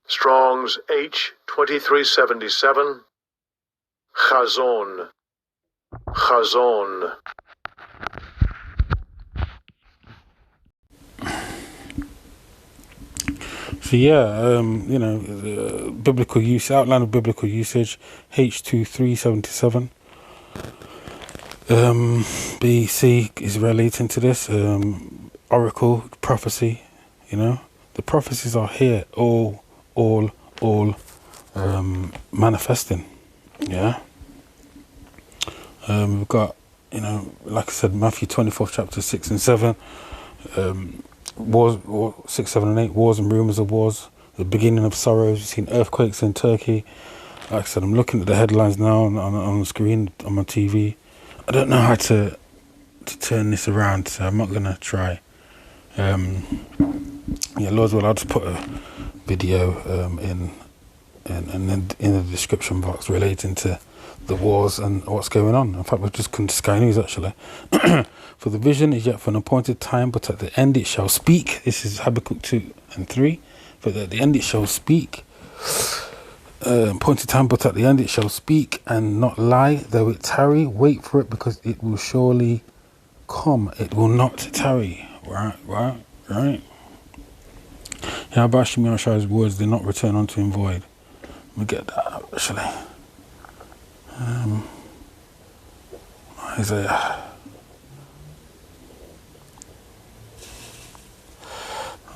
Strong's H2377. Chazon. Chazon. So yeah, biblical use, outline of biblical usage, H2377. BC is relating to this. Oracle, prophecy, the prophecies are here, all manifesting. Yeah. We've got, like I said, Matthew 24th chapter 6 and 7. Wars, 6, 7 and 8, wars and rumours of wars, the beginning of sorrows. We've seen earthquakes in Turkey. Like I said, I'm looking at the headlines now on the screen, on my TV. I don't know how to turn this around, so I'm not going to try. Lord's will, I'll just put a video in the description box relating to the wars and what's going on. In fact, we've just come to Sky News actually. For the vision is yet for an appointed time, but at the end it shall speak. This is Habakkuk 2 and 3. But at the end it shall speak. Appointed time, but at the end it shall speak and not lie. Though it tarry, wait for it, because it will surely come. It will not tarry. Right. Yahweh Shemiashai's words did not return unto him void. Let me get that out, actually.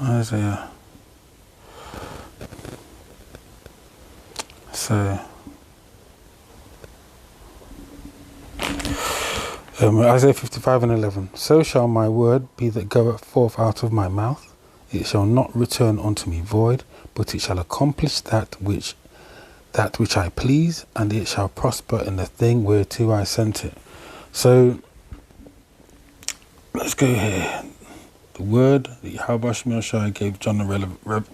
Isaiah. So, Isaiah 55 and 11. So shall my word be that goeth forth out of my mouth. It shall not return unto me void, but it shall accomplish that which I please, and it shall prosper in the thing whereto I sent it. So, let's go here. The word that Yahweh Shemiashai gave John the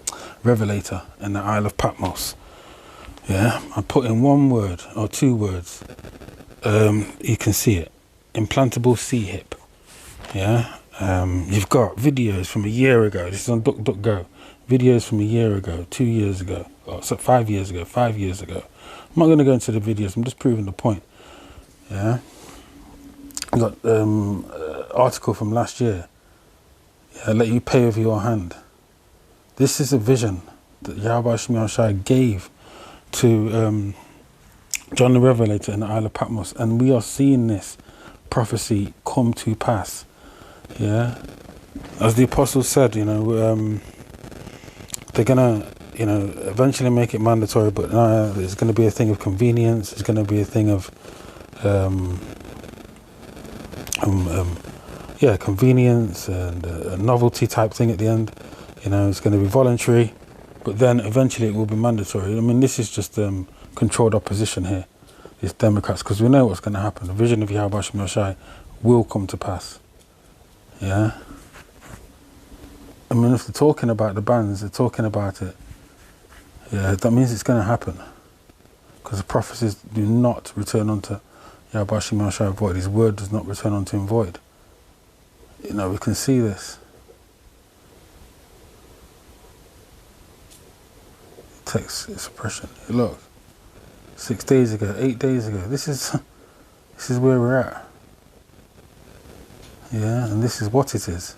Revelator in the Isle of Patmos. Yeah, I put in one word or two words. You can see it. Implantable C-hip. Yeah. You've got videos from a year ago. This is on DuckDuckGo. Videos from a year ago, 2 years ago, or 5 years ago, 5 years ago. I'm not going to go into the videos. I'm just proving the point. Yeah. I got article from last year. Yeah, let you pay with your hand. This is a vision that Yahweh Shemiashai gave to John the Revelator in the Isle of Patmos, and we are seeing this prophecy come to pass. Yeah, as the apostles said, they're gonna, eventually make it mandatory, but it's going to be a thing of convenience. It's going to be a thing of convenience and a novelty type thing at the end. It's going to be voluntary, but then eventually it will be mandatory. I mean, this is just controlled opposition here. It's Democrats, because we know what's going to happen. The vision of Yahweh Shemiashai will come to pass. Yeah. I mean, if they're talking about the bans, they're talking about it. Yeah, that means it's going to happen. Because the prophecies do not return unto Yahweh Shemiashai void. His word does not return unto him void. We can see this. Text expression. Look, 6 days ago, 8 days ago. This is where we're at. Yeah, and this is what it is.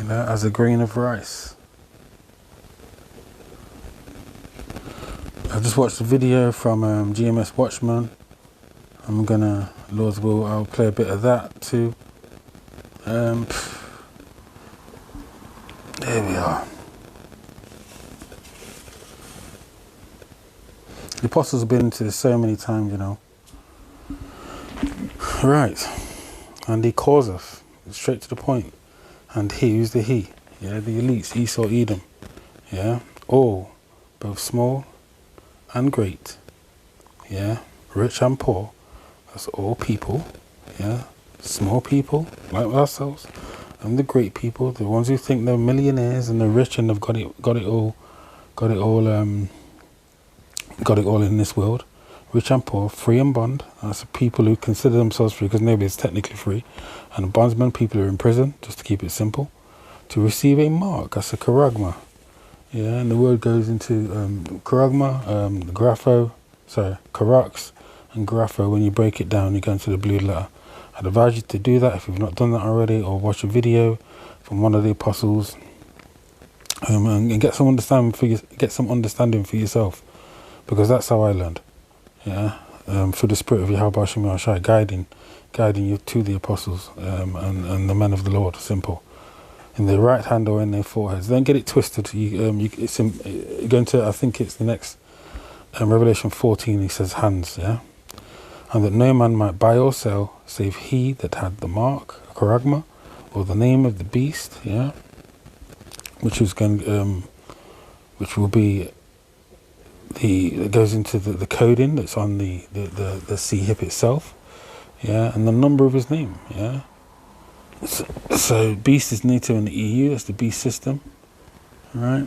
As a grain of rice. I just watched a video from GMS Watchman. I'm gonna, Lord's will, I'll play a bit of that too. There we are. The apostles have been into this so many times, Right. And he calls us straight to the point. And he, who's the he? Yeah, the elites, Esau, Edom. Yeah, all, both small and great. Yeah, rich and poor. That's all people. Yeah, small people like ourselves, and the great people, the ones who think they're millionaires and they're rich and they've got it all in this world. rich and poor, free and bond. That's the people who consider themselves free, because nobody is technically free. And bondsmen, people who are in prison, just to keep it simple, to receive a mark. That's a charagma. Yeah, and the word goes into charagma, charax, and grapho. When you break it down, you go into the blue letter. I'd advise you to do that if you've not done that already, or watch a video from one of the apostles, and get some understanding for yourself, because that's how I learned. Yeah, through the Spirit of Yahweh Hashem Yahushai guiding you to the apostles and the men of the Lord. Simple. In their right hand or in their foreheads. Don't get it twisted. It's going to, I think it's the next Revelation 14. He says hands. Yeah, and that no man might buy or sell save he that had the mark, charagma, or the name of the beast. Yeah, which will be it goes into the coding that's on the C hip itself. Yeah, and the number of his name. Yeah. So beast is NATO in the EU. That's the beast system. All right.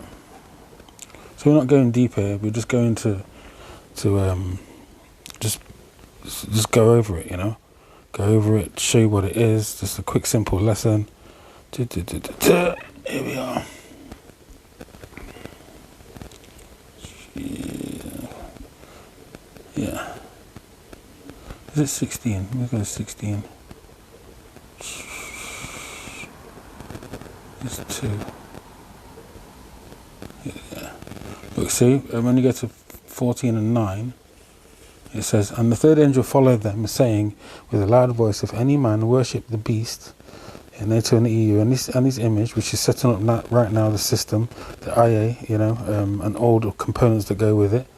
So we're not going deep here. We're just going to just go over it. You know, go over it. Show you what it is. Just a quick, simple lesson. Here we are. Yeah. Is it 16? We're going to 16. It's 2. Yeah. Look, see, when you get to 14 and 9, it says, and the third angel followed them, saying with a loud voice, if any man worship the beast in NATO and the EU and his image, which is setting up right now the system, the IA, you know, and all the components that go with it,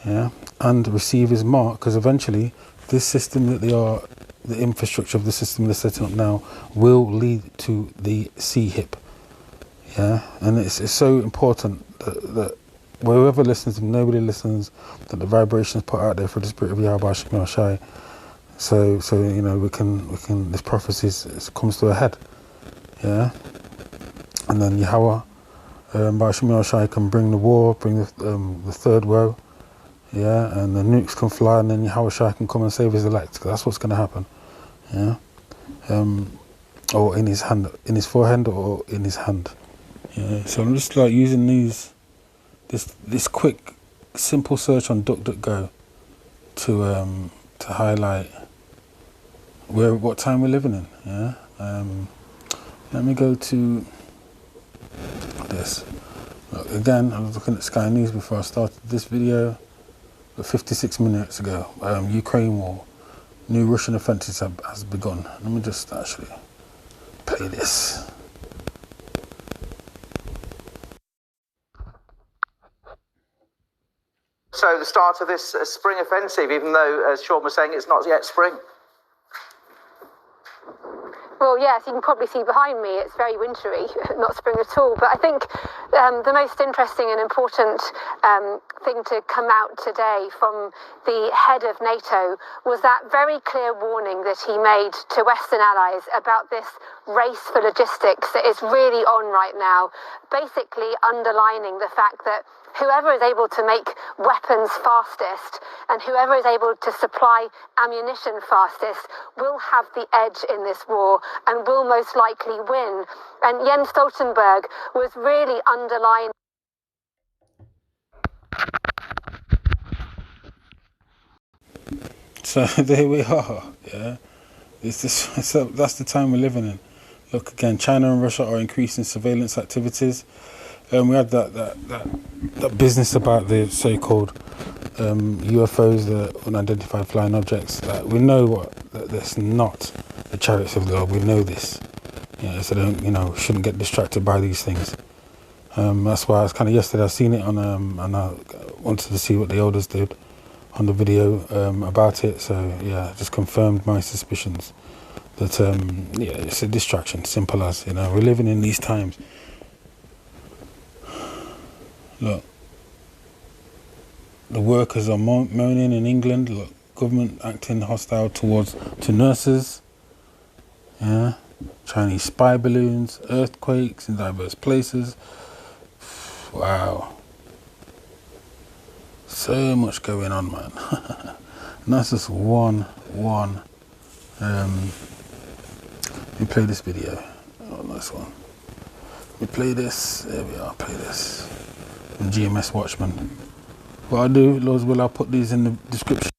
yeah, and receive his mark, because eventually this system that the infrastructure of the system they're setting up now will lead to the C-hip. Yeah, and it's so important that whoever listens, and nobody listens, that the vibrations put out there for the Spirit of Yahweh Shemel Shai. So you know we can this prophecy comes to a head. Yeah, and then Yahweh Shemel Shai can bring the war, bring the third woe. Yeah, and the nukes can fly, and then Yahweh Shai can come and save his elect. Cause that's what's going to happen. Yeah, or in his hand, in his forehead, or in his hand. Yeah, so I'm just like using this quick, simple search on DuckDuckGo to highlight what time we're living in. Yeah, let me go to this. Look, again, I was looking at Sky News before I started this video. But 56 minutes ago, Ukraine war, new Russian offensive has begun. Let me just actually play this. So the start of this spring offensive, even though, as Sean was saying, it's not yet spring. Well, yes, you can probably see behind me, it's very wintry, not spring at all. But I think the most interesting and important thing to come out today from the head of NATO was that very clear warning that he made to Western allies about this race for logistics that is really on right now, basically underlining the fact that whoever is able to make weapons fastest and whoever is able to supply ammunition fastest will have the edge in this war and will most likely win. And Jens Stoltenberg was really underlining. So there we are. Yeah, that's the time we're living in. Look again, China and Russia are increasing surveillance activities. We had that business about the so-called UFOs, the unidentified flying objects. We know that that's not the chariots of the Lord. We know this. Yeah, so don't shouldn't get distracted by these things. That's why I was kind of yesterday. I seen it on and I wanted to see what the elders did on the video about it. So yeah, just confirmed my suspicions that it's a distraction. Simple as we're living in these times. Look, the workers are moaning in England. Look, government acting hostile to nurses. Yeah, Chinese spy balloons, earthquakes in diverse places. Wow. So much going on, man. And that's just one. Let me play this video. Oh, nice one. We play this. There we are. Play this. From GMS Watchman. What I'll do, Lord's will, I'll put these in the description.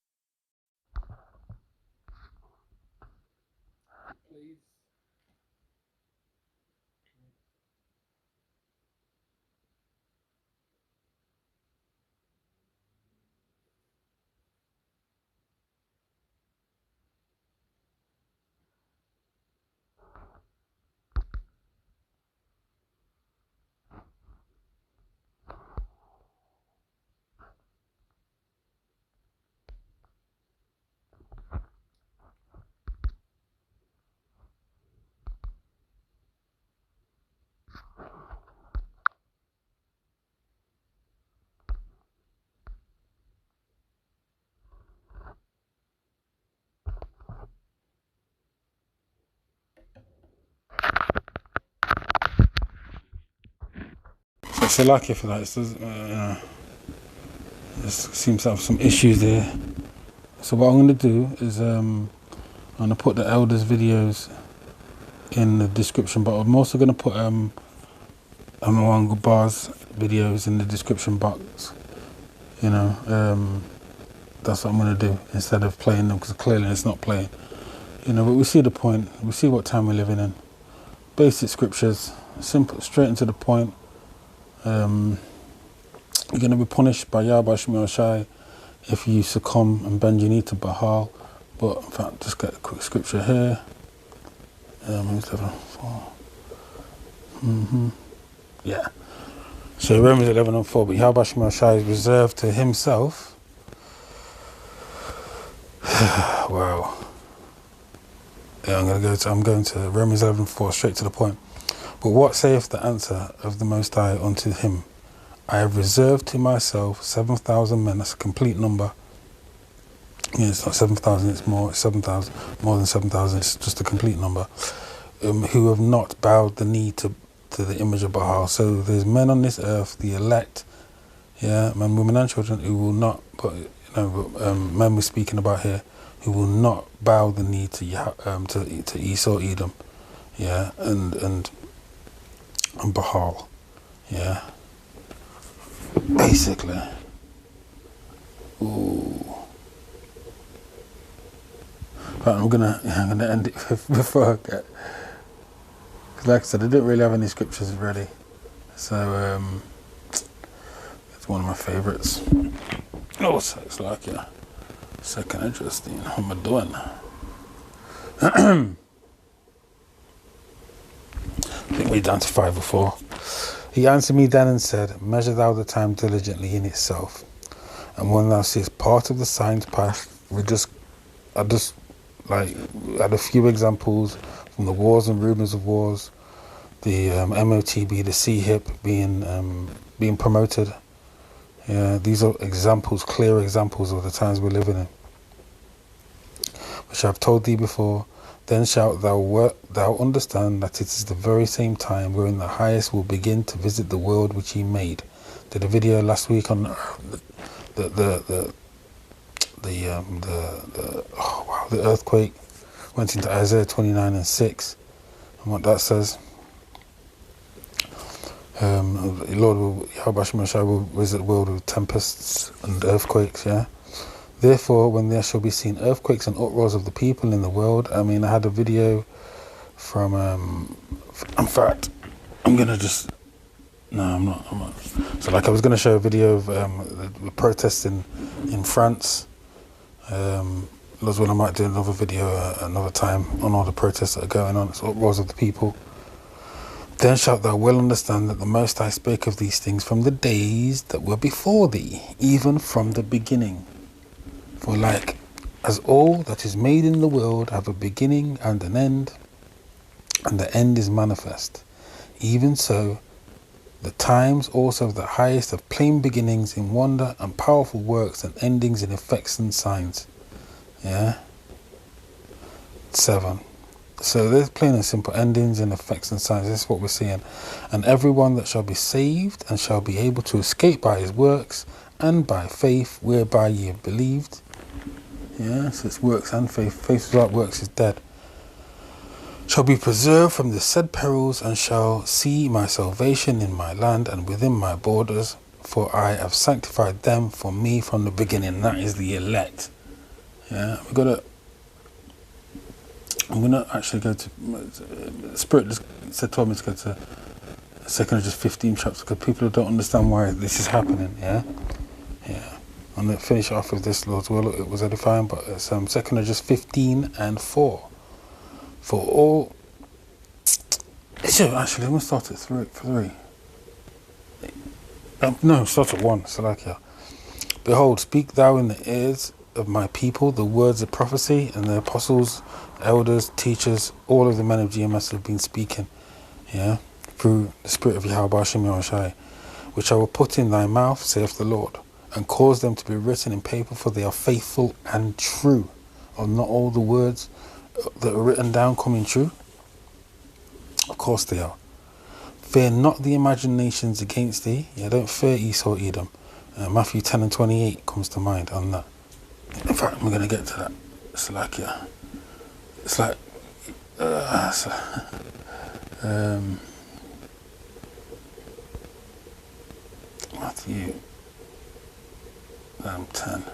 It's a lucky for that. It seems to have some issues there. So what I'm going to do is I'm going to put the elders videos in the description, but I'm also going to put One Bars videos in the description box. You know, that's what I'm going to do instead of playing them, because clearly it's not playing. You know, but we see the point. We see what time we're living in. Basic scriptures, simple, straight into the point. You're going to be punished by Yahweh Shemel Shai if you succumb and bend your knee to Baal. But in fact, just get a quick scripture here. Romans 11:4. Yeah. So Romans 11:4. But Yahweh Shemel Shai is reserved to himself. Wow. Yeah, I'm going to Romans 11:4, straight to the point. But what saith the answer of the Most High unto him? I have reserved to myself 7,000 men. That's a complete number. Yeah, it's not 7,000, it's more. It's 7,000, more than 7,000. It's just a complete number. Who have not bowed the knee to the image of Baal. So there's men on this earth, the elect, yeah, men, women, and children, who will not. But men we're speaking about here, who will not bow the knee to Esau, Edom, yeah, and Baal, yeah. Basically, ooh. But I'm gonna end it before I get. Because like I said, I didn't really have any scriptures ready, so it's one of my favourites. Also, it's like second interesting. How am I doing? I think we're down to 5 or 4. He answered me then and said, measure thou the time diligently in itself, and when thou seest part of the signs past, I just like had a few examples from the wars and rumours of wars, the MOTB, the CHIP being promoted. Yeah, these are examples, clear examples of the times we're living in, which I've told thee before. Then shalt thou understand that it is the very same time wherein the highest will begin to visit the world which he made. Did a video last week on the earthquake. Went into Isaiah 29:6 and what that says. Lord Yahweh Shemel will visit the world with tempests and earthquakes. Yeah. Therefore, when there shall be seen earthquakes and uproars of the people in the world. I mean, I had a video from. In fact, I'm gonna just. No, I'm not. So, like, I was gonna show a video of the protests in France. As well, I might do another video another time on all the protests that are going on. It's uproars of the people. Then shalt thou well understand that the Most High spake of these things from the days that were before thee, even from the beginning. For like as all that is made in the world have a beginning and an end, and the end is manifest, even so the times also of the highest have plain beginnings in wonder and powerful works, and endings in effects and signs. Yeah. 7. So there's plain and simple endings and effects and signs. This is what we're seeing. And everyone that shall be saved and shall be able to escape by his works and by faith whereby ye have believed. Yeah, so it's works and faith. Faith without works is dead. Shall be preserved from the said perils, and shall see my salvation in my land and within my borders, for I have sanctified them for me from the beginning. That is the elect. Yeah, I'm gonna actually go to Spirit just told me to go to 2 Corinthians 15 chapter, because people don't understand why this is happening. Yeah. I'm going to finish off with this, Lord's will. It was edifying, but it's 2 Corinthians 15 and 4. For all... Actually, I'm going to start at 3. No, start at 1. Salakia. Behold, speak thou in the ears of my people the words of prophecy, and the apostles, elders, teachers, all of the men of GMS have been speaking, yeah, through the Spirit of Yahweh Hashem Yahushai, which I will put in thy mouth, saith the Lord, and cause them to be written in paper, for they are faithful and true. Are not all the words that are written down coming true? Of course they are. Fear not the imaginations against thee. Yeah, don't fear Esau, Edom. Matthew 10 and 28 comes to mind on that. In fact, I'm going to get to that. It's like, yeah. It's like, Matthew 10.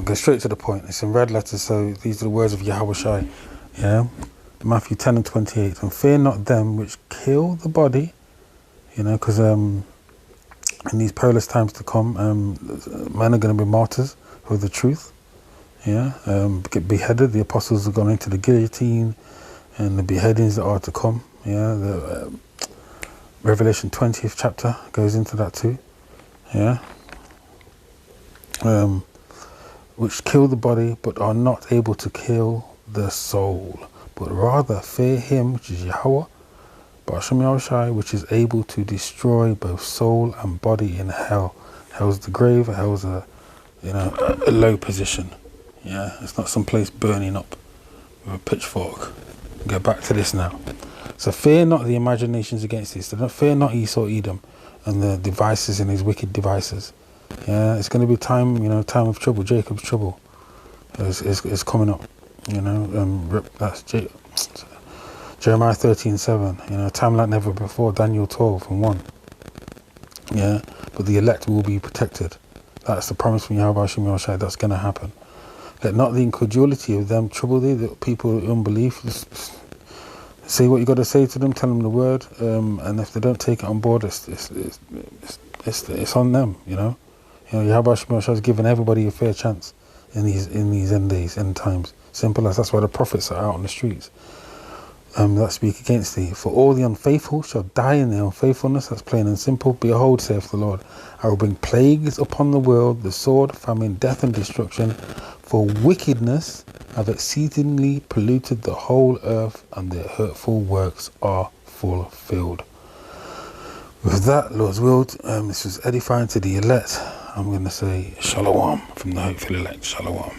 Go straight to the point. It's in red letters, so these are the words of Yahweh Shai. Yeah, Matthew 10 and 28. And fear not them which kill the body, you know, because in these perilous times to come, men are going to be martyrs for the truth. Yeah, get beheaded. The apostles have gone into the guillotine, and the beheadings that are to come. Yeah, the Revelation 20th chapter goes into that too. Yeah. Which kill the body, but are not able to kill the soul, but rather fear him, which is Yahweh, Ba'ashem Yahushai, which is able to destroy both soul and body in hell. Hell's the grave. Hell's a low position. Yeah, it's not some place burning up with a pitchfork. Go back to this now. So fear not the imaginations against this. So fear not Esau, Edom, and the devices and his wicked devices. Yeah, it's going to be time, time of trouble. Jacob's trouble is coming up. That's Jeremiah 13:7. Time like never before. Daniel 12 and 1. Yeah, but the elect will be protected. That's the promise from Yahweh Hashem Yahushai. That's going to happen. Let not the incredulity of them trouble thee. The people of unbelief. Just say what you got to say to them. Tell them the word. And if they don't take it on board, it's on them. Yahweh Hashem Yahushai has given everybody a fair chance in these end days, end times. Simple as that's why the prophets are out on the streets that speak against thee. For all the unfaithful shall die in their unfaithfulness. That's plain and simple. Behold, saith the Lord, I will bring plagues upon the world, the sword, famine, death, and destruction. For wickedness have exceedingly polluted the whole earth, and their hurtful works are fulfilled. With that, Lord's will, this was edifying to the elect. I'm going to say Shalom from the hopeful elect. Shalom.